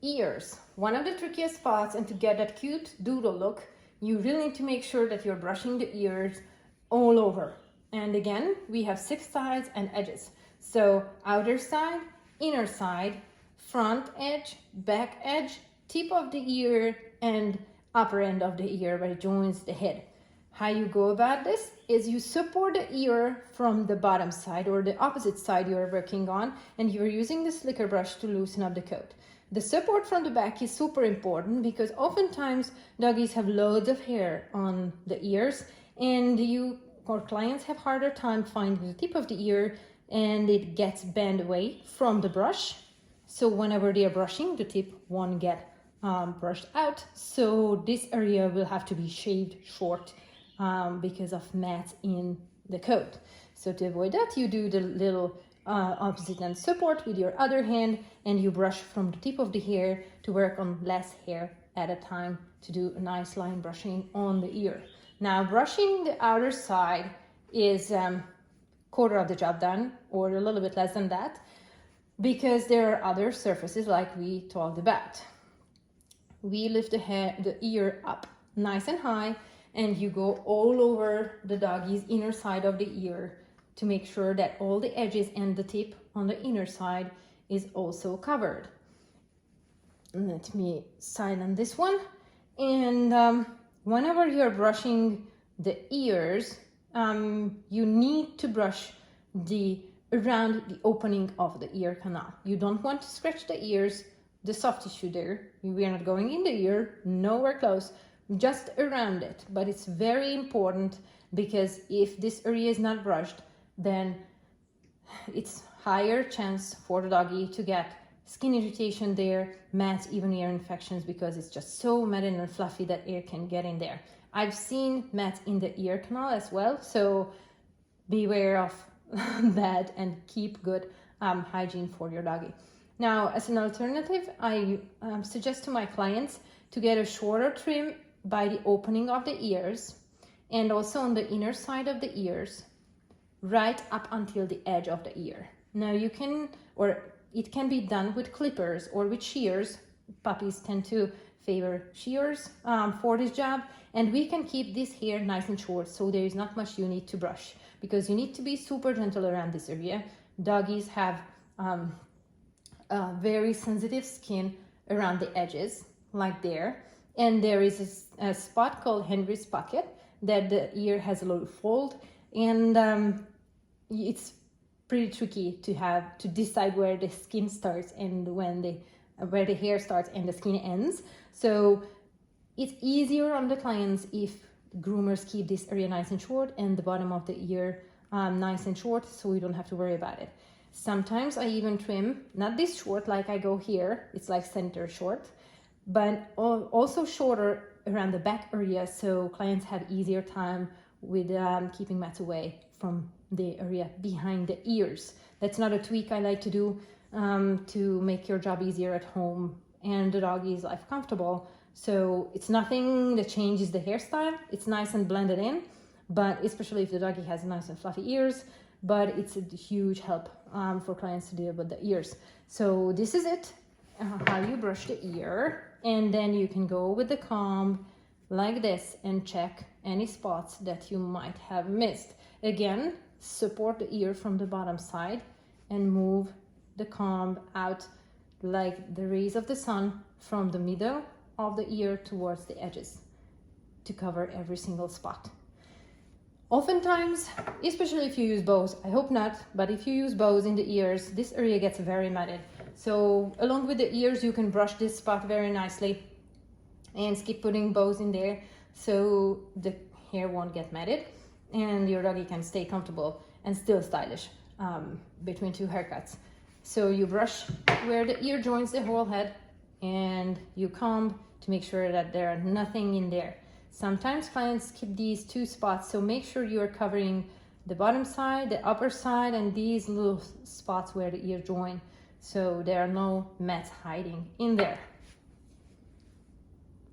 Ears, one of the trickiest spots, and to get that cute doodle look, you really need to make sure that you're brushing the ears all over. And again, we have 6 sides and edges. So outer side, inner side, front edge, back edge, tip of the ear, and upper end of the ear where it joins the head. How you go about this is you support the ear from the bottom side or the opposite side you're working on, and you're using the slicker brush to loosen up the coat. The support from the back is super important because oftentimes doggies have loads of hair on the ears, and you or clients have harder time finding the tip of the ear, and it gets bent away from the brush. So whenever they are brushing, the tip won't get brushed out. So this area will have to be shaved short because of mats in the coat. So to avoid that, you do the little opposite end support with your other hand, and you brush from the tip of the hair to work on less hair at a time to do a nice line brushing on the ear. Now brushing the outer side is quarter of the job done, or a little bit less than that, because there are other surfaces like we talked about. We lift the ear up nice and high, and you go all over the doggy's inner side of the ear to make sure that all the edges and the tip on the inner side is also covered. Let me silence this one. And whenever you're brushing the ears, you need to brush around the opening of the ear canal. You don't want to scratch the ears, the soft tissue there. We are not going in the ear, nowhere close, just around it. But it's very important because if this area is not brushed, then it's higher chance for the doggy to get skin irritation there, mats, even ear infections, because it's just so matted and fluffy that air can get in there. I've seen mats in the ear canal as well, so beware of that and keep good hygiene for your doggy. Now, as an alternative, I suggest to my clients to get a shorter trim by the opening of the ears and also on the inner side of the ears, right up until the edge of the ear. Now you can, or it can be done with clippers or with shears. Puppies tend to favor shears for this job, and we can keep this hair nice and short, so there is not much you need to brush, because you need to be super gentle around this area. Doggies have very sensitive skin around the edges, like there, and there is a spot called Henry's pocket that the ear has a little fold, and it's pretty tricky to decide where the skin starts and where the hair starts and the skin ends. So it's easier on the clients if groomers keep this area nice and short and the bottom of the ear nice and short, so we don't have to worry about it. Sometimes I even trim, not this short like I go here, it's like center short, but also shorter around the back area, so clients have easier time with keeping mats away from the area behind the ears. That's not a tweak I like to do to make your job easier at home and the doggy's life comfortable. So it's nothing that changes the hairstyle. It's nice and blended in, but especially if the doggy has nice and fluffy ears, but it's a huge help for clients to deal with the ears. So this is it, how you brush the ear, and then you can go with the comb like this and check any spots that you might have missed. Again, support the ear from the bottom side and move the comb out like the rays of the sun from the middle of the ear towards the edges to cover every single spot. Oftentimes, especially if you use bows, I hope not, but if you use bows in the ears, this area gets very matted. So along with the ears, you can brush this spot very nicely and keep putting bows in there so the hair won't get matted and your doggy can stay comfortable and still stylish between 2 haircuts. So you brush where the ear joins the whole head and you comb to make sure that there are nothing in there. Sometimes clients skip these 2 spots, so make sure you are covering the bottom side, the upper side, and these little spots where the ear join, so there are no mats hiding in there.